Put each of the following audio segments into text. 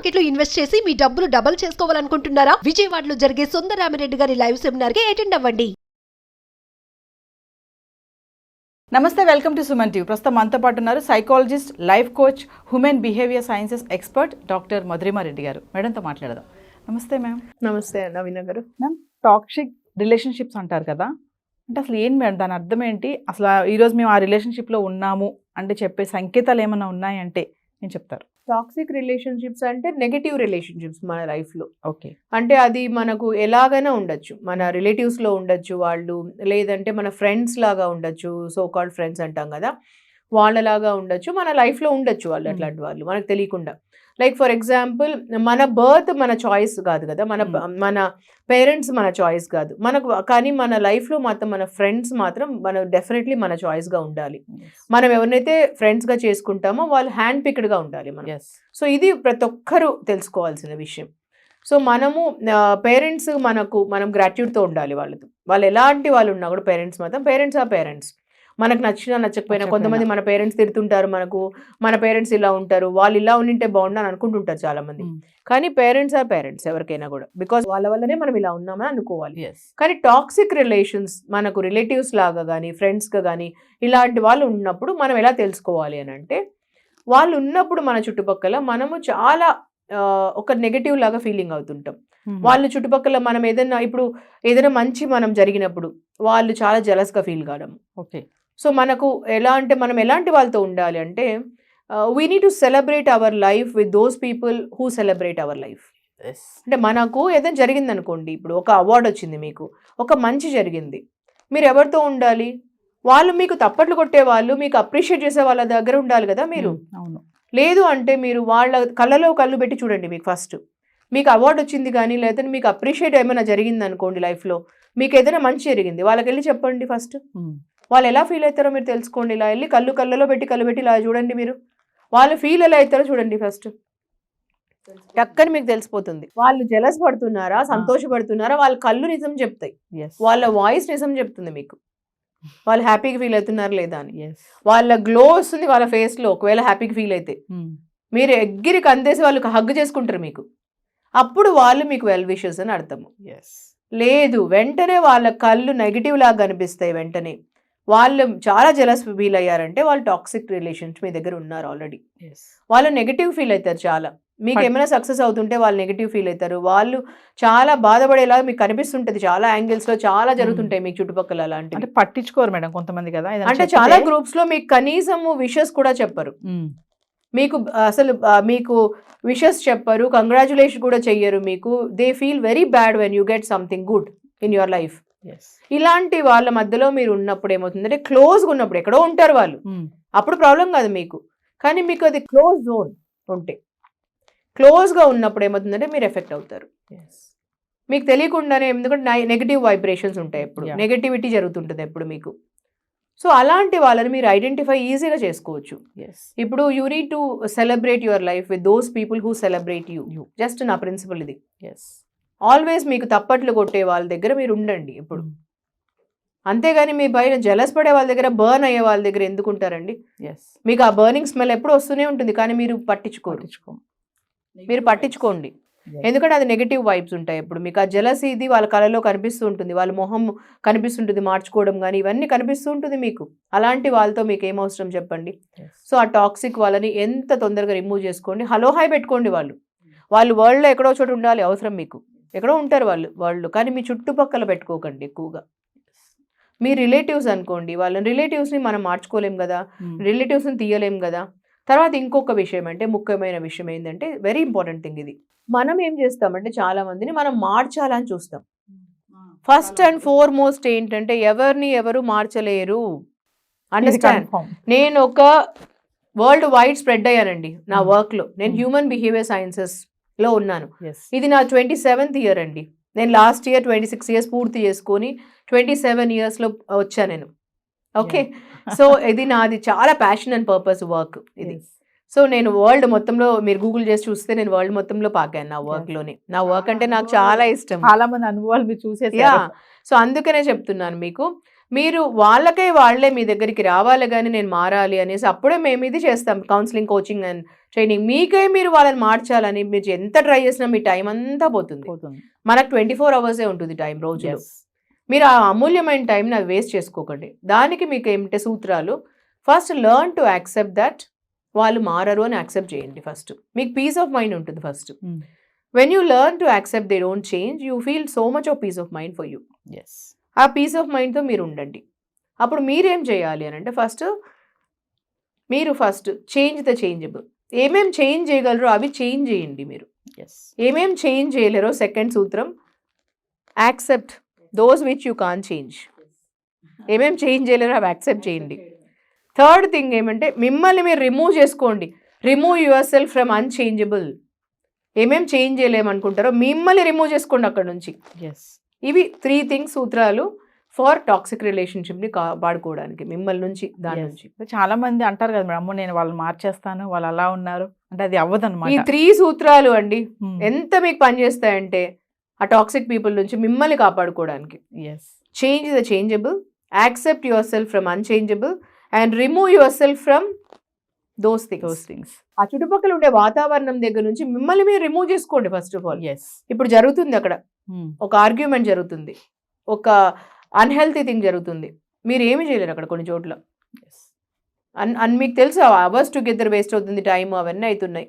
Market లో invest చేసి మీ డబ్బులు డబుల్ చేసుకోవాలనుకుంటున్నారా? విజయవాడలో జరిగే సుందరరామిరెడ్డి గారి లైవ్ సెమినార్ కి అటెండ్ అవ్వండి. నమస్తే, వెల్కమ్ టు సుమన్ టీవీ. ప్రస్తుతం మనతో పాటు ఉన్నారు psychologist, life coach, human behaviour sciences expert doctor Madhurima Reddy గారు. మేడంతో మాట్లాడదాం. నమస్తే మ్యామ్. నమస్తే నవీన గారు. మ్యామ్, టాక్సిక్ రిలేషన్షిప్స్ అంటారు కదా, అంటే అసలు ఏం మేడం, దాని అర్థం ఏంటి? అసలు ఈరోజు మేము ఆ రిలేషన్షిప్లో ఉన్నాము అంటే చెప్పే సంకేతాలు ఏమైనా ఉన్నాయంటే నేను చెప్తారు. టాక్సిక్ రిలేషన్షిప్స్ అంటే నెగటివ్ రిలేషన్షిప్స్ మన లైఫ్లో. ఓకే, అంటే అది మనకు ఎలాగైనా ఉండొచ్చు. మన రిలేటివ్స్లో ఉండొచ్చు వాళ్ళు, లేదంటే మన ఫ్రెండ్స్ లాగా ఉండొచ్చు, సో కాల్డ్ ఫ్రెండ్స్ అంటాం కదా, వాళ్ళలాగా ఉండొచ్చు, మన లైఫ్లో ఉండొచ్చు వాళ్ళు. అట్లాంటి వాళ్ళు మనకు తెలియకుండా. లైక్ ఫర్ ఎగ్జాంపుల్, మన బర్త్ మన చాయిస్ కాదు కదా, మన పేరెంట్స్ మన చాయిస్ కాదు మనకు, కానీ మన లైఫ్లో మాత్రం మన ఫ్రెండ్స్ మాత్రం డెఫినెట్లీ మన చాయిస్గా ఉండాలి. మనం ఎవరినైతే ఫ్రెండ్స్గా చేసుకుంటామో వాళ్ళు హ్యాండ్ పిక్డ్గా ఉండాలి మనం. సో ఇది ప్రతి ఒక్కరూ తెలుసుకోవాల్సిన విషయం. సో మనము పేరెంట్స్ మనం గ్రాట్యూడ్తో ఉండాలి వాళ్ళతో. వాళ్ళు ఎలాంటి వాళ్ళు ఉన్నా కూడా పేరెంట్స్ మాత్రం పేరెంట్స్ ఆ పేరెంట్స్. మనకు నచ్చినా నచ్చకపోయినా, కొంతమంది మన పేరెంట్స్ తిడుతుంటారు, మన పేరెంట్స్ ఇలా ఉంటారు, వాళ్ళు ఇలా ఉండింటే బాగుండని అనుకుంటుంటారు చాలా మంది. కానీ పేరెంట్స్ ఆర్ పేరెంట్స్ ఎవరికైనా కూడా, బికాస్ వాళ్ళ వల్లనే మనం ఇలా ఉన్నామని అనుకోవాలి. కానీ టాక్సిక్ రిలేషన్స్ మనకు రిలేటివ్స్ లాగా కానీ ఫ్రెండ్స్గా కానీ ఇలాంటి వాళ్ళు ఉన్నప్పుడు మనం ఎలా తెలుసుకోవాలి అని అంటే, వాళ్ళు ఉన్నప్పుడు మన చుట్టుపక్కల మనము చాలా ఒక నెగటివ్ లాగా ఫీలింగ్ అవుతుంటాం. వాళ్ళు చుట్టుపక్కల మనం ఏదైనా మంచి మనం జరిగినప్పుడు వాళ్ళు చాలా జెలస్గా ఫీల్ కావడం. ఓకే, సో మనకు ఎలా అంటే, మనం ఎలాంటి వాళ్ళతో ఉండాలి అంటే, we need to celebrate our life with those people who celebrate our life. అంటే మనకు ఏదైనా జరిగింది అనుకోండి, ఇప్పుడు ఒక అవార్డు వచ్చింది, మీకు ఒక మంచి జరిగింది, మీరు ఎవరితో ఉండాలి? వాళ్ళు మీకు తప్పట్లు కొట్టే వాళ్ళు, మీకు అప్రిషియేట్ చేసే వాళ్ళ దగ్గర ఉండాలి కదా మీరు. అవును. లేదు అంటే మీరు వాళ్ళ కళ్ళలో కళ్ళు పెట్టి చూడండి. మీకు ఫస్ట్ మీకు అవార్డు వచ్చింది కానీ, లేదంటే మీకు అప్రిషియేట్ ఏమైనా జరిగింది అనుకోండి లైఫ్లో, మీకు ఏదైనా మంచి జరిగింది, వాళ్ళకి వెళ్ళి చెప్పండి ఫస్ట్. వాళ్ళు ఎలా ఫీల్ అవుతారో మీరు తెలుసుకోండి. ఇలా వెళ్ళి కళ్ళలో పెట్టి ఇలా చూడండి మీరు, వాళ్ళు ఫీల్ ఎలా అవుతారో చూడండి ఫస్ట్. టక్కని మీకు తెలిసిపోతుంది వాళ్ళు జెలస్ పడుతున్నారా, సంతోషపడుతున్నారా. వాళ్ళ కళ్ళు నిజం చెప్తాయి, వాళ్ళ వాయిస్ నిజం చెప్తుంది మీకు, వాళ్ళు హ్యాపీగా ఫీల్ అవుతున్నారు లేదా అని. వాళ్ళ గ్లో వస్తుంది వాళ్ళ ఫేస్లో. ఒకవేళ హ్యాపీగా ఫీల్ అయితే మీరు ఎగ్గిరి కందేసి వాళ్ళకి హగ్ చేసుకుంటారు మీకు, అప్పుడు వాళ్ళు మీకు వెల్ విషెస్ అని అర్థము. లేదు, వెంటనే వాళ్ళ కళ్ళు నెగిటివ్ లాగా కనిపిస్తాయి, వెంటనే వాళ్ళు చాలా జెలస్ ఫీల్ అయ్యారంటే వాళ్ళు టాక్సిక్ రిలేషన్స్ మీ దగ్గర ఉన్నారు ఆల్రెడీ. వాళ్ళు నెగిటివ్ ఫీల్ అవుతారు చాలా. మీకు ఏమైనా సక్సెస్ అవుతుంటే వాళ్ళు నెగిటివ్ ఫీల్ అవుతారు, వాళ్ళు చాలా బాధపడేలా మీకు కనిపిస్తుంటది. చాలా యాంగిల్స్ లో చాలా జరుగుతుంటాయి మీకు చుట్టుపక్కల. అలాంటి అంటే పట్టించుకోరు మేడం కొంతమంది కదా, అంటే చాలా గ్రూప్స్ లో మీకు కనీసం విషెస్ కూడా చెప్పరు, మీకు అసలు మీకు విషెస్ చెప్పరు, కంగ్రాచులేషన్ కూడా చెయ్యరు మీకు. They feel very bad when you get something good in your life. ఇలాంటి వాళ్ళ మధ్యలో మీరు ఉన్నప్పుడు ఏమవుతుందంటే, క్లోజ్గా ఉన్నప్పుడు ఎక్కడో ఉంటారు వాళ్ళు, అప్పుడు ప్రాబ్లం కాదు మీకు. కానీ మీకు అది క్లోజ్ జోన్ ఉంటే, క్లోజ్గా ఉన్నప్పుడు ఏమవుతుందంటే మీరు ఎఫెక్ట్ అవుతారు మీకు తెలియకుండానే. ఎందుకంటే నెగిటివ్ వైబ్రేషన్స్ ఉంటాయి, ఎప్పుడు నెగటివిటీ జరుగుతుంటుంది ఎప్పుడు మీకు. సో అలాంటి వాళ్ళని మీరు ఐడెంటిఫై ఈజీగా చేసుకోవచ్చు. ఇప్పుడు you need to celebrate your life with those people who celebrate you. Just నా ప్రిన్సిపల్ ఇది. ఆల్వేస్ మీకు తప్పట్లు కొట్టే వాళ్ళ దగ్గర మీరు ఉండండి ఎప్పుడు. అంతేగాని మీ పైన జలస్ పడే వాళ్ళ దగ్గర, బర్న్ అయ్యే వాళ్ళ దగ్గర ఎందుకు ఉంటారండి? మీకు ఆ బర్నింగ్ స్మెల్ ఎప్పుడు వస్తూనే ఉంటుంది, కానీ మీరు పట్టించుకోండి. ఎందుకంటే అది నెగిటివ్ వైబ్స్ ఉంటాయి ఎప్పుడు. మీకు ఆ జలస్ ఇది వాళ్ళ కళలో కనిపిస్తూ ఉంటుంది, వాళ్ళ మొహం కనిపిస్తుంటుంది, మార్చుకోవడం కానీ ఇవన్నీ కనిపిస్తూ ఉంటుంది మీకు. అలాంటి వాళ్ళతో మీకు ఏం అవసరం చెప్పండి? సో ఆ టాక్సిక్ వాళ్ళని ఎంత తొందరగా రిమూవ్ చేసుకోండి. హలో హాయ్ పెట్టుకోండి. వాళ్ళు వరల్డ్లో ఎక్కడో చోటు ఉండాలి, అవసరం మీకు. ఎక్కడో ఉంటారు వాళ్ళు, కానీ మీ చుట్టుపక్కల పెట్టుకోకండి ఎక్కువగా. మీ రిలేటివ్స్ అనుకోండి, వాళ్ళని రిలేటివ్స్ని మనం మార్చుకోలేం కదా, రిలేటివ్స్ని తీయలేం కదా. తర్వాత ఇంకొక విషయం అంటే, ముఖ్యమైన విషయం ఏంటంటే, వెరీ ఇంపార్టెంట్ థింగ్ ఇది. మనం ఏం చేస్తామంటే, చాలా మందిని మనం మార్చాలని చూస్తాం. ఫస్ట్ అండ్ ఫార్మోస్ట్ ఏంటంటే, ఎవరు మార్చలేరు. అండర్స్టాండ్? నేను ఒక వరల్డ్ వైడ్ స్ప్రెడ్ అయ్యానండి నా వర్క్లో. నేను హ్యూమన్ బిహేవియర్ సైన్సెస్ లో ఉన్నాను. ఇది నా 27th ఇయర్ అండి. నేను లాస్ట్ ఇయర్ 26 years పూర్తి చేసుకొని 27 yearsలో వచ్చాను నేను. ఓకే, సో ఇది నాది చాలా ప్యాషన్ అండ్ పర్పస్ వర్క్ ఇది. సో నేను వరల్డ్ మొత్తంలో, మీరు గూగుల్ చేసి చూస్తే, నేను వరల్డ్ మొత్తంలో పాకాను నా వర్క్లోనే. నా వర్క్ అంటే నాకు చాలా ఇష్టం. చాలా మంది అనుభవాలు మీరు చూసేసి. సో అందుకనే చెప్తున్నాను మీకు, మీరు వాళ్ళే మీ దగ్గరికి రావాలి కానీ నేను మారాలి అనేసి అప్పుడే మేము ఇది చేస్తాం, కౌన్సిలింగ్, కోచింగ్ అండ్ ట్రైనింగ్. మీకై మీరు వాళ్ళని మార్చాలని మీరు ఎంత ట్రై చేసినా మీ టైం అంతా పోతుంది. మనకు 24 అవర్సే ఉంటుంది టైం రోజులో. మీరు ఆ అమూల్యమైన టైంని అది వేస్ట్ చేసుకోకండి. దానికి మీకు ఏమిటే సూత్రాలు, first learn to accept that వాళ్ళు మారరు అని యాక్సెప్ట్ చేయండి. ఫస్ట్ మీకు పీస్ ఆఫ్ మైండ్ ఉంటుంది. First when you learn to accept they don't change, you feel so much of piece of mind for you. ఆ పీస్ ఆఫ్ మైండ్తో మీరు ఉండండి. అప్పుడు మీరేం చేయాలి అని అంటే మీరు ఫస్ట్ చేంజ్ ద చేంజబుల్. ఏమేం చేంజ్ చేయగలరో అవి చేంజ్ చేయండి. మీరు ఏమేం చేంజ్ చేయలేరో సెకండ్ సూత్రం, accept those which you can change. ఏమేం చేంజ్ చేయలేరో అవి యాక్సెప్ట్ చేయండి. థర్డ్ థింగ్ ఏమంటే మిమ్మల్ని మీరు రిమూవ్ చేసుకోండి. Remove your self from unchangeable. ఏమేం చేంజ్ చేయలేమనుకుంటారో మిమ్మల్ని రిమూవ్ చేసుకోండి అక్కడ నుంచి. ఇవి 3 థింగ్స్ సూత్రాలు ఫర్ టాక్సిక్ రిలేషన్షిప్ని కాపాడుకోవడానికి మిమ్మల్ని నుంచి, దాని నుంచి. చాలా మంది అంటారు కదా మేడం, అమ్మో నేను వాళ్ళు మార్చేస్తాను, వాళ్ళు అలా ఉన్నారు అంటే అది అవ్వదు అనమాట. ఈ 3 సూత్రాలు అండి ఎంత మీకు పనిచేస్తాయంటే ఆ టాక్సిక్ పీపుల్ నుంచి మిమ్మల్ని కాపాడుకోవడానికి. Change the changeable, accept your self from unchangeable and remove your self from those things. ఆ చుట్టుపక్కల ఉండే వాతావరణం దగ్గర నుంచి మిమ్మల్ని మీరు రిమూవ్ చేసుకోండి ఫస్ట్ ఆఫ్ ఆల్. ఇప్పుడు జరుగుతుంది అక్కడ ఒక ఆర్గ్యుమెంట్ జరుగుతుంది, ఒక అన్హెల్తీ థింగ్ జరుగుతుంది, మీరు ఏమి చేయలేరు అక్కడ కొన్ని చోట్ల. మీకు తెలుసు అవర్స్ టుగెదర్ వేస్ట్ అవుతుంది, టైం అవన్నీ అవుతున్నాయి,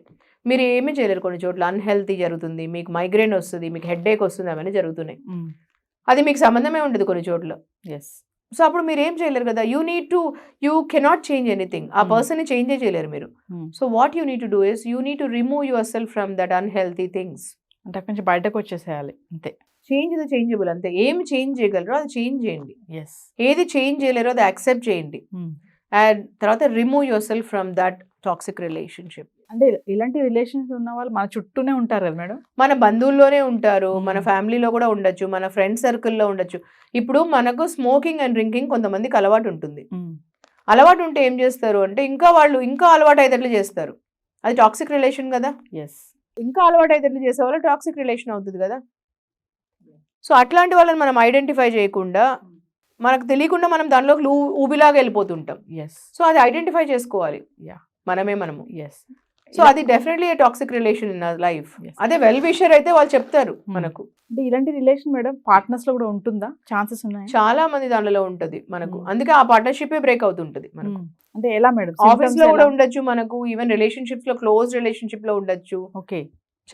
మీరు ఏమీ చేయలేరు. కొన్ని చోట్ల అన్హెల్తీ జరుగుతుంది, మీకు మైగ్రేన్ వస్తుంది, మీకు హెడ్ఏక్ వస్తుంది, అవన్నీ జరుగుతున్నాయి. అది మీకు సంబంధమే ఉండదు కొన్ని చోట్ల. సో అప్పుడు మీరు ఏం చేయలేరు కదా. You cannot change anything. ఆ పర్సన్ని చేంజే చేయలేరు మీరు. So what you need to do is you need to remove your self from that unhealthy things. అంటే అక్కడి నుంచి బయటకు వచ్చేసేయాలి అంతే. చేంజ్ ద చేంజబుల్ అంతే. ఏమి చేంజ్ చేయగలరో అది చేంజ్ చేయండి. ఏది చేంజ్ చేయలేరో అది యాక్సెప్ట్ చేయండి. అండ్ తర్వాత remove your self from that toxic relationship. అంటే ఇలాంటి రిలేషన్స్ ఉన్న వాళ్ళు మన చుట్టూనే ఉంటారు కదా మేడం. మన బంధువుల్లోనే ఉంటారు, మన ఫ్యామిలీలో కూడా ఉండొచ్చు, మన ఫ్రెండ్ సర్కిల్లో ఉండొచ్చు. ఇప్పుడు మనకు స్మోకింగ్ అండ్ డ్రింకింగ్ కొంతమందికి అలవాటు ఉంటుంది. అలవాటు ఉంటే ఏం చేస్తారు అంటే ఇంకా అలవాటు అయ్యేటట్లు చేస్తారు. అది టాక్సిక్ రిలేషన్ కదా. ఇంకా అలవాటు అయ్యేటట్లు చేసే వాళ్ళు టాక్సిక్ రిలేషన్ అవుతుంది కదా. సో అట్లాంటి వాళ్ళని మనం ఐడెంటిఫై చేయకుండా, మనకు తెలియకుండా మనం దానిలోకి ఊబిలాగా వెళ్ళిపోతుంటాం. సో అది ఐడెంటిఫై చేసుకోవాలి మనము. సో అది definitely toxic relation in our life. అదే వెల్ విషర్ అయితే వాళ్ళు చెప్తారు మనకు. అంటే ఇలాంటి రిలేషన్ మేడం పార్ట్నర్స్ లో కూడా ఉంటుందా? ఛాన్సెస్ ఉన్నాయి. చాలా మంది దానిలో ఉంటది మనకు. అందుకే ఆ పార్ట్నర్షిప్ బ్రేక్ అవుతుంటది మనకు. అంటే ఎలా మేడం? ఆఫీస్ లో కూడా ఉండొచ్చు మనకు, ఈవెన్ రిలేషన్షిప్స్ లో, క్లోజ్ రిలేషన్షిప్ లో ఉండొచ్చు. ఓకే,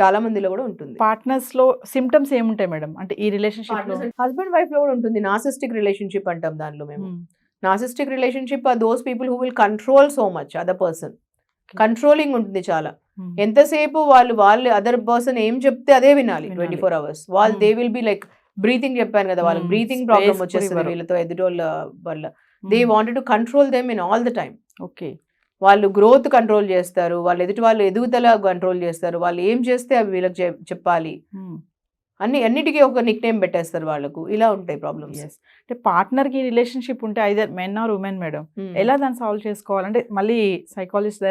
చాలా మందిలో కూడా ఉంటుంది. పార్ట్నర్స్ లో సిమ్టమ్స్ ఏముంటాయి మేడం? అంటే ఈ రిలేషన్షిప్ లో హస్బెండ్ వైఫ్ లో కూడా ఉంటుంది. నార్సిస్టిక్ రిలేషన్షిప్ అంటాం దానిలో మేము. Narcissistic relationship are those people who will control so much other person. Controlling ఉంటుంది చాలా. ఎంతసేపు వాళ్ళు అదర్ పర్సన్ ఏం చెప్తే అదే వినాలి 24 hours. వాళ్ళు they will be like breathing, చెప్పాను కదా, వాళ్ళకి బ్రీతింగ్ ప్రాబ్లమ్ వచ్చేస్తుంది వీళ్ళతో ఎదుటోళ్ళ వల్ల. They wanted to control them in all the time. Okay, వాళ్ళు గ్రోత్ కంట్రోల్ చేస్తారు, వాళ్ళు ఎదుగుదల కంట్రోల్ చేస్తారు, వాళ్ళు ఏం చేస్తే అవి వీళ్ళకి చెప్పాలి, అన్నిటికీ ఒక నిక్ నేమ్ పెట్టేస్తారు వాళ్ళకు. ఇలా ఉంటాయి ప్రాబ్లమ్స్. అంటే పార్ట్నర్ కి రిలేషన్షిప్ ఉంటే either men or women madam, ఎలా దాన్ని సాల్వ్ చేసుకోవాలంటే మళ్ళీ సైకాలజిస్ట్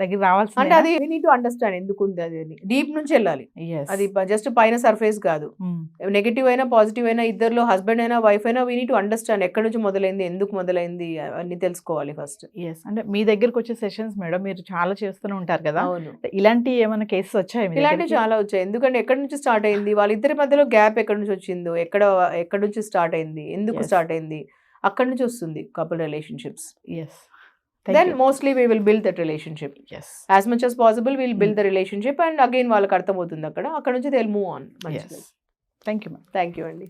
దగ్గర రావాల్సి అంటే అది వీ నీడ్ టు అండర్స్టాండ్ ఎందుకు ఉంది అది. డీప్ నుంచి వెళ్ళాలి. అది జస్ట్ పైన సర్ఫేస్ కాదు. నెగటివ్ అయినా పాజిటివ్ అయినా ఇద్దరులో హస్బెండ్ అయినా వైఫ్ అయినా వీ నీడ్ టు అండర్స్టాండ్ ఎక్కడి నుంచి మొదలైంది, ఎందుకు మొదలైంది అన్ని తెలుసుకోవాలి ఫస్ట్. అంటే మీ దగ్గరకు వచ్చే సెషన్స్ మేడం మీరు చాలా చేస్తూనే ఉంటారు కదా. అవును, ఇలాంటి ఏమైనా కేసెస్ వచ్చాయి? ఇలాంటివి చాలా వచ్చాయి. ఎందుకంటే ఎక్కడి నుంచి స్టార్ట్ అయింది, వాళ్ళిద్దరి మధ్యలో గ్యాప్ ఎక్కడి నుంచి వచ్చిందో, ఎక్కడి నుంచి స్టార్ట్ అయింది, ఎందుకు స్టార్ట్ అయింది, అక్కడి నుంచి వస్తుంది couple relationships. Then mostly we will build that relationship. As much as possible we'll build the relationship and again వాళ్ళకి అర్థమవుతుంది అక్కడ నుంచి they'll move on. Thank you ma'am. Thank you అండి.